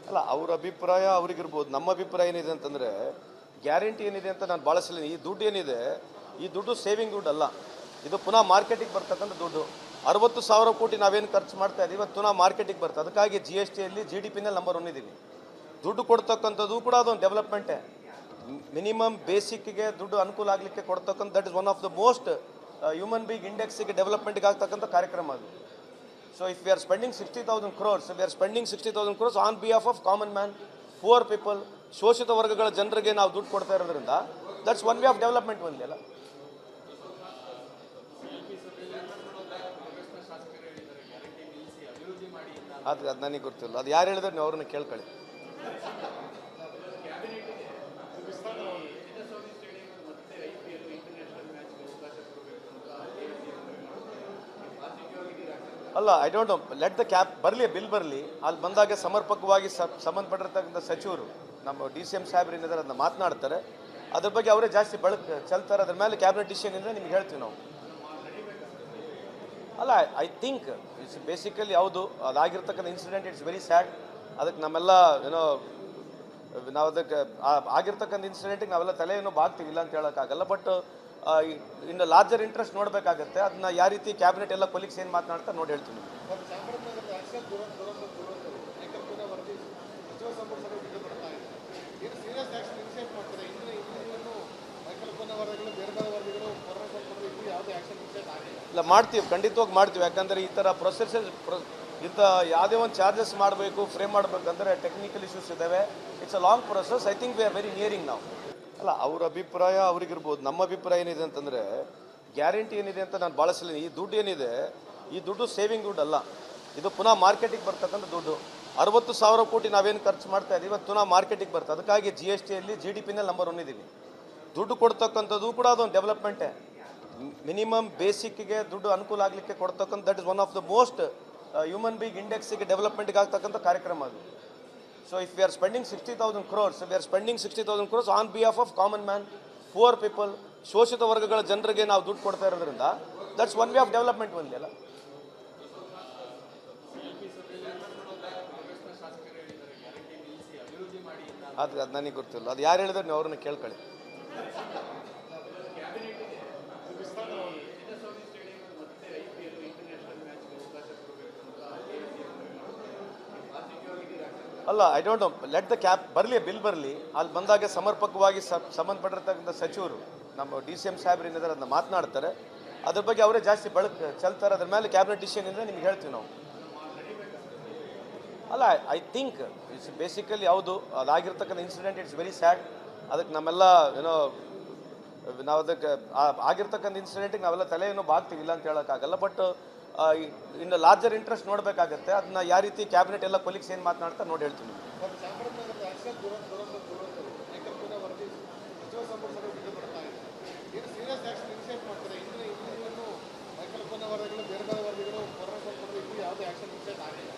ಅಲ್ಲ ಅವ್ರ ಅಭಿಪ್ರಾಯ ಅವ್ರಿಗಿರ್ಬೋದು. ನಮ್ಮ ಅಭಿಪ್ರಾಯ ಏನಿದೆ ಅಂತಂದರೆ, ಗ್ಯಾರಂಟಿ ಏನಿದೆ ಅಂತ ನಾನು ಭಾಳ ಸಲ ಈ ದುಡ್ಡು ಏನಿದೆ, ಈ ದುಡ್ಡು ಸೇವಿಂಗ್ ದುಡ್ಡು ಅಲ್ಲ, ಇದು ಪುನಃ ಮಾರ್ಕೆಟಿಗೆ ಬರ್ತಕ್ಕಂಥ ದುಡ್ಡು. 60,000 ಕೋಟಿ ನಾವೇನು ಖರ್ಚು ಮಾಡ್ತಾ ಇದ್ದೀವಿ ಅದು ಪುನಃ ಮಾರ್ಕೆಟಿಗೆ ಬರ್ತದೆ. ಅದಕ್ಕಾಗಿ GSTಯಲ್ಲಿ GDPನಲ್ಲಿ ನಂಬರ್ 1 ಇದ್ದೀವಿ. ದುಡ್ಡು ಕೊಡ್ತಕ್ಕಂಥದ್ದು ಕೂಡ ಅದೊಂದು ಡೆವಲಪ್ಮೆಂಟೇ. ಮಿನಿಮಮ್ ಬೇಸಿಕ್ಗೆ ದುಡ್ಡು ಅನುಕೂಲ ಆಗಲಿಕ್ಕೆ ಕೊಡ್ತಕ್ಕಂಥ that is one of the most human being ಇಂಡೆಕ್ಸಿಗೆ ಡೆವಲಪ್ಮೆಂಟ್ಗೆ ಆಗ್ತಕ್ಕಂಥ ಕಾರ್ಯಕ್ರಮ ಅದು. So if we are spending 60,000 crores, we are spending 60,000 crores on behalf of common man, poor people, ಶೋಷಿತ ವರ್ಗಗಳ ಜನರಿಗೆ ನಾವು ದುಡ್ಡು ಕೊಡ್ತಾ ಇರೋದ್ರಿಂದ that's one way of development ಒಂದೇ ಅಲ್ಲ. ಅದು ನನಗೆ ಗೊತ್ತಿಲ್ಲ, ಅದು ಯಾರು ಹೇಳಿದ್ರೆ ನೀವು ಅವ್ರನ್ನ ಕೇಳ್ಕೊಳ್ಳಿ. ಅಲ್ಲ, I don't know, let the cap ಬರಲಿ, ಬಿಲ್ ಬರಲಿ, ಅಲ್ಲಿ ಬಂದಾಗ ಸಮರ್ಪಕವಾಗಿ ಸಂಬಂಧಪಟ್ಟಿರ್ತಕ್ಕಂಥ ಸಚಿವರು ನಮ್ಮ DCM ಸಾಹೇಬ್ರು ಏನಿದ್ದಾರೆ ಅದನ್ನ ಮಾತನಾಡ್ತಾರೆ. ಅದ್ರ ಬಗ್ಗೆ ಅವರೇ ಜಾಸ್ತಿ ಚೆಲ್ತಾರೆ. ಅದ್ರ ಮೇಲೆ ಕ್ಯಾಬಿನೆಟ್ ಡಿಸಿಷನ್ ಇದ್ರೆ ನಿಮ್ಗೆ ಹೇಳ್ತೀವಿ ನಾವು. ಅಲ್ಲ, ಐ ಥಿಂಕ್ ಇಟ್ಸ್ ಬೇಸಿಕಲಿ ಯಾವುದು ಅದಾಗಿರ್ತಕ್ಕಂಥ ಇನ್ಸಿಡೆಂಟ್ ಇಟ್ಸ್ ವೆರಿ ಸ್ಯಾಡ್. ಅದಕ್ಕೆ ನಮ್ಮೆಲ್ಲ ನಾವು ಅದಕ್ಕೆ ಆಗಿರ್ತಕ್ಕಂಥ ಇನ್ಸಿಡೆಂಟಿಗೆ ನಾವೆಲ್ಲ ತಲೆಯನ್ನು ಬಾಗ್ತೀವಿ, ಇಲ್ಲ ಅಂತ ಹೇಳೋಕ್ಕಾಗಲ್ಲ. ಬಟ್ ಇನ್ನು ಲಾರ್ಜರ್ ಇಂಟ್ರೆಸ್ಟ್ ನೋಡಬೇಕಾಗತ್ತೆ. ಅದನ್ನ ಯಾವ ರೀತಿ ಕ್ಯಾಬಿನೆಟ್ ಎಲ್ಲ ಕೊಲೀಗ್ಸ್ ಏನು ಮಾತನಾಡ್ತಾರೆ ನೋಡಿ ಹೇಳ್ತೀನಿ. ಇಲ್ಲ, ಮಾಡ್ತೀವಿ, ಖಂಡಿತವಾಗಿ ಮಾಡ್ತೀವಿ. ಯಾಕಂದರೆ ಈ ಥರ ಇಂಥ ಯಾವುದೇ ಒಂದು ಚಾರ್ಜಸ್ ಮಾಡಬೇಕು, ಫ್ರೇಮ್ ಮಾಡಬೇಕಂದ್ರೆ ಟೆಕ್ನಿಕಲ್ ಇಶ್ಯೂಸ್ ಇದ್ದಾವೆ. It's a long process. I think we are very nearing ನಾವು. ಅಲ್ಲ, ಅವ್ರ ಅಭಿಪ್ರಾಯ ಅವ್ರಿಗಿರ್ಬೋದು. ನಮ್ಮ ಅಭಿಪ್ರಾಯ ಏನಿದೆ ಅಂತಂದರೆ, ಗ್ಯಾರಂಟಿ ಏನಿದೆ ಅಂತ ನಾನು ಭಾಳ ಸಲ ಈ ದುಡ್ಡು ಏನಿದೆ, ಈ ದುಡ್ಡು ಸೇವಿಂಗ್ ದುಡ್ಡು ಅಲ್ಲ, ಇದು ಪುನಃ ಮಾರ್ಕೆಟಿಗೆ ಬರ್ತಕ್ಕಂಥ ದುಡ್ಡು. 60,000 ಕೋಟಿ ನಾವೇನು ಖರ್ಚು ಮಾಡ್ತಾ ಇದ್ದೀವಿ ಅದು ಪುನಃ ಮಾರ್ಕೆಟಿಗೆ ಬರ್ತದೆ. ಅದಕ್ಕಾಗಿ GSTಯಲ್ಲಿ GDPನಲ್ಲಿ ನಂಬರ್ 1 ಇದ್ದೀವಿ. ದುಡ್ಡು ಕೊಡ್ತಕ್ಕಂಥದ್ದು ಕೂಡ ಅದೊಂದು ಡೆವಲಪ್ಮೆಂಟೇ. ಮಿನಿಮಮ್ ಬೇಸಿಕ್ಗೆ ದುಡ್ಡು ಅನುಕೂಲ ಆಗಲಿಕ್ಕೆ ಕೊಡ್ತಕ್ಕಂಥ that is one of the most human being ಇಂಡೆಕ್ಸಿಗೆ ಡೆವಲಪ್ಮೆಂಟ್ಗೆ ಆಗ್ತಕ್ಕಂಥ ಕಾರ್ಯಕ್ರಮ ಅದು. So if we are spending 60,000 crores, we are spending 60,000 crores on behalf of common man, poor people, ಶೋಷಿತ ವರ್ಗಗಳ ಜನರಿಗೆ ನಾವು ದುಡ್ಡು ಕೊಡ್ತಾ ಇರೋದ್ರಿಂದ that's one way of development ಒಂದೇ ಅಲ್ಲ. ಅದು ನನಗೆ ಗೊತ್ತಿಲ್ಲ, ಅದು ಯಾರು ಹೇಳಿದ್ರೆ ನೀವು ಅವ್ರನ್ನ ಕೇಳ್ಕೊಳ್ಳಿ. ಅಲ್ಲ, I don't know, let the cap ಬರಲಿ, ಬಿಲ್ ಬರಲಿ, ಅಲ್ಲಿ ಬಂದಾಗ ಸಮರ್ಪಕವಾಗಿ ಸಂಬಂಧಪಟ್ಟಿರ್ತಕ್ಕಂಥ ಸಚಿವರು ನಮ್ಮ DCM ಸಾಹೇಬ್ರು ಏನಿದ್ದಾರೆ ಅದನ್ನ ಮಾತನಾಡ್ತಾರೆ. ಅದ್ರ ಬಗ್ಗೆ ಅವರೇ ಜಾಸ್ತಿ ಚೆಲ್ತಾರೆ. ಅದ್ರ ಮೇಲೆ ಕ್ಯಾಬಿನೆಟ್ ಡಿಸಿಷನ್ ಇದ್ರೆ ನಿಮ್ಗೆ ಹೇಳ್ತೀವಿ ನಾವು. ಅಲ್ಲ, ಐ ಥಿಂಕ್ ಇಟ್ಸ್ ಬೇಸಿಕಲಿ ಯಾವುದು ಅದಾಗಿರ್ತಕ್ಕಂಥ ಇನ್ಸಿಡೆಂಟ್ ಇಟ್ಸ್ ವೆರಿ ಸ್ಯಾಡ್. ಅದಕ್ಕೆ ನಮ್ಮೆಲ್ಲ ನಾವು ಅದಕ್ಕೆ ಆಗಿರ್ತಕ್ಕಂಥ ಇನ್ಸಿಡೆಂಟಿಗೆ ನಾವೆಲ್ಲ ತಲೆಯನ್ನು ಬಾಗ್ತೀವಿ, ಇಲ್ಲ ಅಂತ ಹೇಳೋಕ್ಕಾಗಲ್ಲ. ಬಟ್ ಇನ್ನು ಲಾರ್ಜರ್ ಇಂಟ್ರೆಸ್ಟ್ ನೋಡಬೇಕಾಗತ್ತೆ. ಅದನ್ನ ಯಾವ ರೀತಿ ಕ್ಯಾಬಿನೆಟ್ ಎಲ್ಲ ಕೊಲೀಗ್ಸ್ ಏನು ಮಾತನಾಡ್ತಾರೆ ನೋಡಿ ಹೇಳ್ತೀನಿ.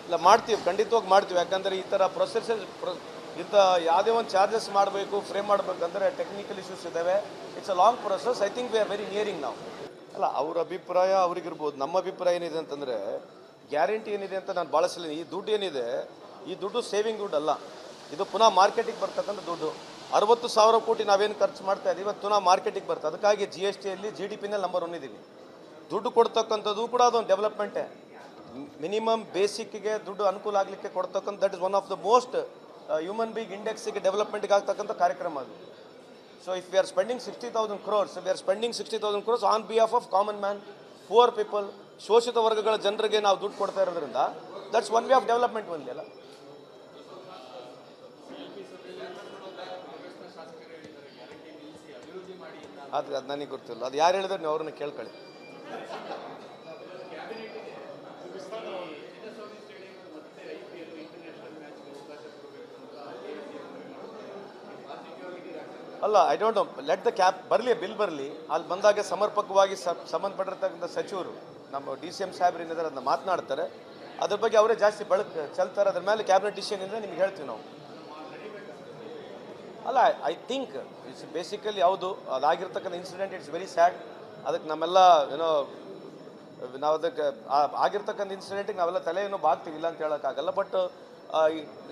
ಇಲ್ಲ, ಮಾಡ್ತೀವಿ, ಖಂಡಿತವಾಗಿ ಮಾಡ್ತೀವಿ. ಯಾಕಂದರೆ ಈ ಥರ ಇಂಥ ಯಾವುದೇ ಒಂದು ಚಾರ್ಜಸ್ ಮಾಡಬೇಕು, ಫ್ರೇಮ್ ಮಾಡಬೇಕಂದ್ರೆ ಟೆಕ್ನಿಕಲ್ ಇಶ್ಯೂಸ್ ಇದ್ದಾವೆ. It's a long process. I think we are very nearing ನಾವು. ಅಲ್ಲ, ಅವ್ರ ಅಭಿಪ್ರಾಯ ಅವ್ರಿಗಿರ್ಬೋದು. ನಮ್ಮ ಅಭಿಪ್ರಾಯ ಏನಿದೆ ಅಂತಂದರೆ, ಗ್ಯಾರಂಟಿ ಏನಿದೆ ಅಂತ ನಾನು ಭಾಳ ಸಲ ಈ ದುಡ್ಡು ಏನಿದೆ, ಈ ದುಡ್ಡು ಸೇವಿಂಗ್ ದುಡ್ಡು ಅಲ್ಲ, ಇದು ಪುನಃ ಮಾರ್ಕೆಟಿಗೆ ಬರ್ತಕ್ಕಂಥ ದುಡ್ಡು. 60,000 ಕೋಟಿ ನಾವೇನು ಖರ್ಚು ಮಾಡ್ತಾ ಇದ್ದೀವಿ ಅದು ಪುನಃ ಮಾರ್ಕೆಟಿಗೆ ಬರ್ತದೆ. ಅದಕ್ಕಾಗಿ GSTಯಲ್ಲಿ GDPನಲ್ಲಿ ನಂಬರ್ 1 ಇದ್ದೀವಿ. ದುಡ್ಡು ಕೊಡ್ತಕ್ಕಂಥದ್ದು ಕೂಡ ಅದೊಂದು ಡೆವಲಪ್ಮೆಂಟೇ. ಮಿನಿಮಮ್ ಬೇಸಿಕ್ಗೆ ದುಡ್ಡು ಅನುಕೂಲ ಆಗಲಿಕ್ಕೆ ಕೊಡ್ತಕ್ಕಂಥ that is one of the most human being ಇಂಡೆಕ್ಸಿಗೆ ಡೆವಲಪ್ಮೆಂಟ್ಗೆ ಆಗ್ತಕ್ಕಂಥ ಕಾರ್ಯಕ್ರಮ ಅದು. So if we are spending 60,000 crores, we are spending 60,000 crores on behalf of common man, poor people, ಶೋಷಿತ ವರ್ಗಗಳ ಜನರಿಗೆ ನಾವು ದುಡ್ಡು ಕೊಡ್ತಾ ಇರೋದ್ರಿಂದ that's one way of development ಒಂದೇ ಅಲ್ಲ. ಅದು ನನಗೆ ಗೊತ್ತಿಲ್ಲ, ಅದು ಯಾರು ಹೇಳಿದ್ರೆ ನೀವು ಅವ್ರನ್ನ ಕೇಳ್ಕೊಳ್ಳಿ. ಅಲ್ಲ, I don't know, let the cap ಬರಲಿ, ಬಿಲ್ ಬರಲಿ, ಅಲ್ಲಿ ಬಂದಾಗ ಸಮರ್ಪಕವಾಗಿ ಸಂಬಂಧಪಟ್ಟಿರ್ತಕ್ಕಂಥ ಸಚಿವರು ನಮ್ಮ DCM ಸಾಹೇಬ್ರು ಏನಿದ್ದಾರೆ ಅದನ್ನ ಮಾತನಾಡ್ತಾರೆ. ಅದ್ರ ಬಗ್ಗೆ ಅವರೇ ಜಾಸ್ತಿ ಚೆಲ್ತಾರೆ. ಅದ್ರ ಮೇಲೆ ಕ್ಯಾಬಿನೆಟ್ ಡಿಸಿಷನ್ ಇದ್ರೆ ನಿಮ್ಗೆ ಹೇಳ್ತೀವಿ ನಾವು. ಅಲ್ಲ, ಐ ಥಿಂಕ್ ಇಟ್ಸ್ ಬೇಸಿಕಲಿ ಯಾವುದು ಅದಾಗಿರ್ತಕ್ಕಂಥ ಇನ್ಸಿಡೆಂಟ್ ಇಟ್ಸ್ ವೆರಿ ಸ್ಯಾಡ್. ಅದಕ್ಕೆ ನಮ್ಮೆಲ್ಲ ನಾವು ಅದಕ್ಕೆ ಆಗಿರ್ತಕ್ಕಂಥ ಇನ್ಸಿಡೆಂಟಿಗೆ ನಾವೆಲ್ಲ ತಲೆಯನ್ನು ಬಾಗ್ತೀವಿ, ಇಲ್ಲ ಅಂತ ಹೇಳೋಕ್ಕಾಗಲ್ಲ. ಬಟ್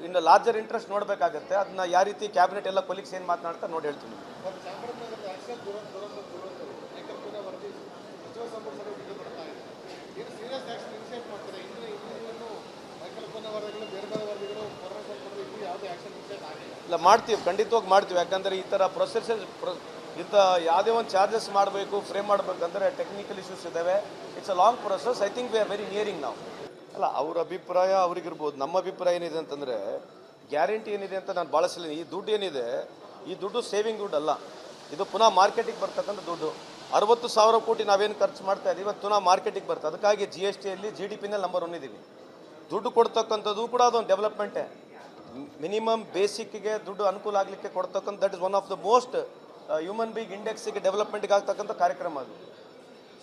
ಇನ್ನು ಲಾರ್ಜರ್ ಇಂಟ್ರೆಸ್ಟ್ ನೋಡಬೇಕಾಗತ್ತೆ. ಅದನ್ನ ಯಾವ ರೀತಿ ಕ್ಯಾಬಿನೆಟ್ ಎಲ್ಲ ಕೊಲೀಗ್ಸ್ ಏನು ಮಾತನಾಡ್ತಾ ನೋಡಿ ಹೇಳ್ತೀನಿ. ಇಲ್ಲ, ಮಾಡ್ತೀವಿ, ಖಂಡಿತವಾಗಿ ಮಾಡ್ತೀವಿ. ಯಾಕಂದರೆ ಈ ಥರ ಇಂಥ ಯಾವುದೇ ಒಂದು ಚಾರ್ಜಸ್ ಮಾಡಬೇಕು, ಫ್ರೇಮ್ ಮಾಡಬೇಕಂದ್ರೆ ಟೆಕ್ನಿಕಲ್ ಇಶ್ಯೂಸ್ ಇದ್ದಾವೆ. It's a long process. I think we are very nearing ನಾವು. ಅಲ್ಲ, ಅವ್ರ ಅಭಿಪ್ರಾಯ ಅವ್ರಿಗಿರ್ಬೋದು. ನಮ್ಮ ಅಭಿಪ್ರಾಯ ಏನಿದೆ ಅಂತಂದರೆ, ಗ್ಯಾರಂಟಿ ಏನಿದೆ ಅಂತ ನಾನು ಭಾಳ ಸಲ, ಈ ದುಡ್ಡು ಏನಿದೆ, ಈ ದುಡ್ಡು ಸೇವಿಂಗ್ ದುಡ್ಡು ಅಲ್ಲ. ಇದು ಪುನಃ ಮಾರ್ಕೆಟಿಗೆ ಬರ್ತಕ್ಕಂಥ ದುಡ್ಡು. 60,000 ಕೋಟಿ ನಾವೇನು ಖರ್ಚು ಮಾಡ್ತಾ ಇದ್ದೀವಿ, ಇವತ್ತು ಪುನಃ ಮಾರ್ಕೆಟಿಗೆ ಬರ್ತದೆ. ಅದಕ್ಕಾಗಿ GSTಯಲ್ಲಿ GDPನಲ್ಲಿ ನಂಬರ್ 1 ಇದ್ದೀವಿ. ದುಡ್ಡು ಕೊಡ್ತಕ್ಕಂಥದ್ದು ಕೂಡ ಅದೊಂದು ಡೆವಲಪ್ಮೆಂಟೇ. ಮಿನಿಮಮ್ ಬೇಸಿಕ್ಗೆ ದುಡ್ಡು ಅನುಕೂಲ ಆಗಲಿಕ್ಕೆ ಕೊಡ್ತಕ್ಕಂಥ that is one of the most human being ಇಂಡೆಕ್ಸಿಗೆ ಡೆವಲಪ್ಮೆಂಟ್ಗೆ ಆಗ್ತಕ್ಕಂಥ ಕಾರ್ಯಕ್ರಮ ಅದು.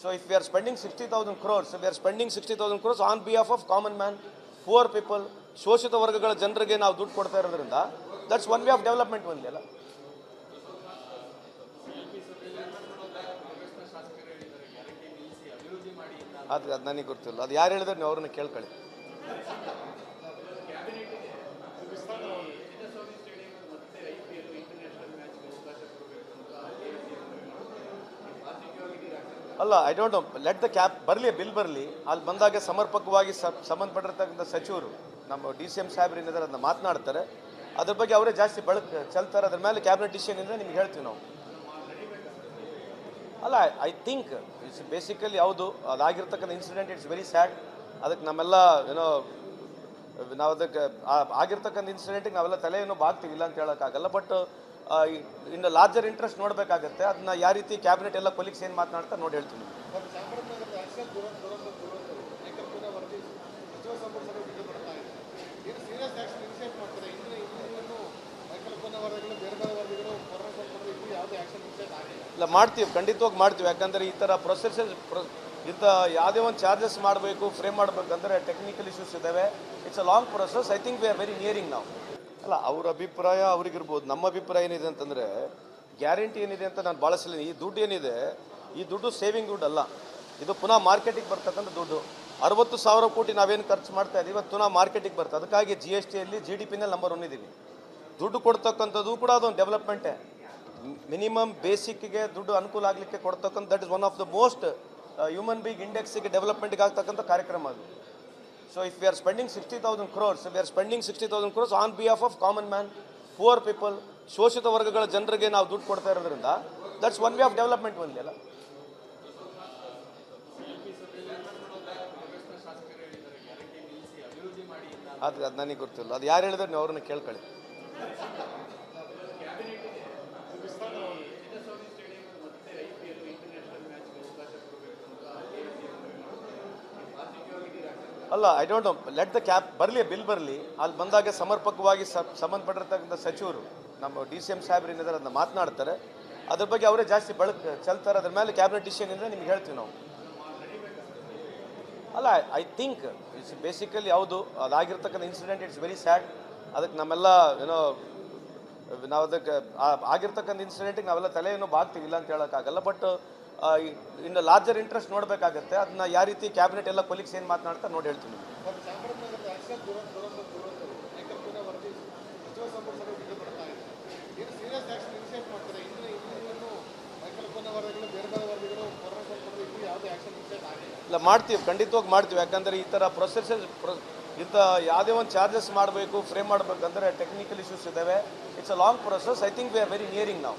So if we are spending 60,000 crores, we are spending 60,000 crores on behalf of common man, poor people, ಶೋಷಿತ ವರ್ಗಗಳ ಜನರಿಗೆ ನಾವು ದುಡ್ಡು ಕೊಡ್ತಾ ಇರೋದ್ರಿಂದ that's one way of development ಒಂದೇ ಅಲ್ಲ. ಅದು ನನಗೆ ಗೊತ್ತಿಲ್ಲ. ಅದು ಯಾರು ಹೇಳಿದ್ರೆ ನೀವು ಅವ್ರನ್ನ ಕೇಳ್ಕೊಳ್ಳಿ. ಅಲ್ಲ, I don't know. Let the cap ಬರಲಿ, ಬಿಲ್ ಬರಲಿ. ಅಲ್ಲಿ ಬಂದಾಗ ಸಮರ್ಪಕವಾಗಿ ಸಂಬಂಧಪಟ್ಟಿರ್ತಕ್ಕಂಥ ಸಚಿವರು, ನಮ್ಮ DCM ಸಾಹೇಬ್ರು ಏನಿದ್ದಾರೆ ಅದನ್ನ ಮಾತನಾಡ್ತಾರೆ. ಅದ್ರ ಬಗ್ಗೆ ಅವರೇ ಜಾಸ್ತಿ ಚೆಲ್ತಾರೆ. ಅದ್ರ ಮೇಲೆ ಕ್ಯಾಬಿನೆಟ್ ಡಿಸಿಷನ್ ಇಂದ ನಿಮ್ಗೆ ಹೇಳ್ತೀವಿ ನಾವು. ಅಲ್ಲ, ಐ ಥಿಂಕ್ ಇಟ್ಸ್ ಬೇಸಿಕಲಿ ಯಾವುದು ಅದಾಗಿರ್ತಕ್ಕಂಥ ಇನ್ಸಿಡೆಂಟ್, ಇಟ್ಸ್ ವೆರಿ ಸ್ಯಾಡ್. ಅದಕ್ಕೆ ನಮ್ಮೆಲ್ಲ ನಾವು ಅದಕ್ಕೆ ಆಗಿರ್ತಕ್ಕಂಥ ಇನ್ಸಿಡೆಂಟಿಗೆ ನಾವೆಲ್ಲ ತಲೆ ಏನೋ ಬಾಗ್ತೀವಿ, ಇಲ್ಲ ಅಂತ ಹೇಳೋಕ್ಕಾಗಲ್ಲ. ಬಟ್ ಇನ್ನು ಲಾರ್ಜರ್ ಇಂಟ್ರೆಸ್ಟ್ ನೋಡಬೇಕಾಗತ್ತೆ. ಅದನ್ನ ಯಾವ ರೀತಿ ಕ್ಯಾಬಿನೆಟ್ ಎಲ್ಲ ಕೊಲೀಗ್ಸ್ ಏನು ಮಾತನಾಡ್ತಾ ನೋಡಿ ಹೇಳ್ತೀನಿ. ಇಲ್ಲ, ಮಾಡ್ತೀವಿ, ಖಂಡಿತವಾಗಿ ಮಾಡ್ತೀವಿ. ಯಾಕಂದರೆ ಈ ಥರ ಇಂಥ ಯಾವುದೇ ಒಂದು ಚಾರ್ಜಸ್ ಮಾಡಬೇಕು, ಫ್ರೇಮ್ ಮಾಡಬೇಕಂದ್ರೆ ಟೆಕ್ನಿಕಲ್ ಇಶ್ಯೂಸ್ ಇದ್ದಾವೆ. It's a long process. I think we are very nearing ನಾವು. ಅಲ್ಲ, ಅವ್ರ ಅಭಿಪ್ರಾಯ ಅವ್ರಿಗಿರ್ಬೋದು. ನಮ್ಮ ಅಭಿಪ್ರಾಯ ಏನಿದೆ ಅಂತಂದರೆ, ಗ್ಯಾರಂಟಿ ಏನಿದೆ ಅಂತ ನಾನು ಭಾಳ ಸಲ, ಈ ದುಡ್ಡು ಏನಿದೆ, ಈ ದುಡ್ಡು ಸೇವಿಂಗ್ ದುಡ್ಡು ಅಲ್ಲ. ಇದು ಪುನಃ ಮಾರ್ಕೆಟಿಗೆ ಬರ್ತಕ್ಕಂಥ ದುಡ್ಡು. 60,000 ಕೋಟಿ ನಾವೇನು ಖರ್ಚು ಮಾಡ್ತಾ ಇದ್ದೀವಿ, ಇವತ್ತು ಪುನಃ ಮಾರ್ಕೆಟಿಗೆ ಬರ್ತದೆ. ಅದಕ್ಕಾಗಿ GSTಯಲ್ಲಿ GDPನಲ್ಲಿ ನಂಬರ್ 1 ಇದ್ದೀವಿ. ದುಡ್ಡು ಕೊಡ್ತಕ್ಕಂಥದ್ದು ಕೂಡ ಅದೊಂದು ಡೆವಲಪ್ಮೆಂಟೇ. ಮಿನಿಮಮ್ ಬೇಸಿಕ್ಗೆ ದುಡ್ಡು ಅನುಕೂಲ ಆಗಲಿಕ್ಕೆ ಕೊಡ್ತಕ್ಕಂಥ that is one of the most human being ಇಂಡೆಕ್ಸಿಗೆ ಡೆವಲಪ್ಮೆಂಟ್ಗೆ ಆಗ್ತಕ್ಕಂಥ ಕಾರ್ಯಕ್ರಮ ಅದು. So if we are spending 60,000 crores, we are spending 60,000 crores on behalf of common man, poor people, ಶೋಷಿತ ವರ್ಗಗಳ ಜನರಿಗೆ ನಾವು ದುಡ್ಡು ಕೊಡ್ತಾ ಇರೋದ್ರಿಂದ that's one way of development ಒಂದೇ ಅಲ್ಲ. ಅದು ನನಗೆ ಗೊತ್ತಿಲ್ಲ. ಅದು ಯಾರು ಹೇಳಿದ್ರೆ ನೀವು ಅವ್ರನ್ನ ಕೇಳ್ಕೊಳ್ಳಿ. ಅಲ್ಲ, I don't know. Let the cap ಬರಲಿ, ಬಿಲ್ ಬರಲಿ. ಅಲ್ಲಿ ಬಂದಾಗ ಸಮರ್ಪಕವಾಗಿ ಸಂಬಂಧಪಟ್ಟಿರ್ತಕ್ಕಂಥ ಸಚಿವರು, ನಮ್ಮ DCM ಸಾಹೇಬ್ರು ಏನಿದ್ದಾರೆ ಅದನ್ನ ಮಾತನಾಡ್ತಾರೆ. ಅದ್ರ ಬಗ್ಗೆ ಅವರೇ ಜಾಸ್ತಿ ಚೆಲ್ತಾರೆ. ಅದ್ರ ಮೇಲೆ ಕ್ಯಾಬಿನೆಟ್ ಡಿಸಿಷನ್ ಇಂದ ನಿಮ್ಗೆ ಹೇಳ್ತೀವಿ ನಾವು. ಅಲ್ಲ, ಐ ಥಿಂಕ್ ಇಟ್ಸ್ ಬೇಸಿಕಲಿ ಯಾವುದು ಅದಾಗಿರ್ತಕ್ಕಂಥ ಇನ್ಸಿಡೆಂಟ್, ಇಟ್ಸ್ ವೆರಿ ಸ್ಯಾಡ್. ಅದಕ್ಕೆ ನಮ್ಮೆಲ್ಲ ನಾವು ಅದಕ್ಕೆ ಆಗಿರ್ತಕ್ಕಂಥ ಇನ್ಸಿಡೆಂಟಿಗೆ ನಾವೆಲ್ಲ ತಲೆ ಏನೋ ಬಾಗ್ತೀವಿ, ಇಲ್ಲ ಅಂತ ಹೇಳೋಕ್ಕಾಗಲ್ಲ. ಬಟ್ ಇನ್ನು ಲಾರ್ಜರ್ ಇಂಟ್ರೆಸ್ಟ್ ನೋಡಬೇಕಾಗತ್ತೆ. ಅದನ್ನ ಯಾವ ರೀತಿ ಕ್ಯಾಬಿನೆಟ್ ಎಲ್ಲ ಕೊಲೀಗ್ಸ್ ಏನು ಮಾತನಾಡ್ತಾ ನೋಡಿ ಹೇಳ್ತೀನಿ. ಇಲ್ಲ, ಮಾಡ್ತೀವಿ, ಖಂಡಿತವಾಗಿ ಮಾಡ್ತೀವಿ. ಯಾಕಂದರೆ ಈ ಥರ ಇಂಥ ಯಾವುದೇ ಒಂದು ಚಾರ್ಜಸ್ ಮಾಡಬೇಕು, ಫ್ರೇಮ್ ಮಾಡಬೇಕಂದ್ರೆ ಟೆಕ್ನಿಕಲ್ ಇಶ್ಯೂಸ್ ಇದ್ದಾವೆ. It's a long process. I think we are very nearing ನಾವು.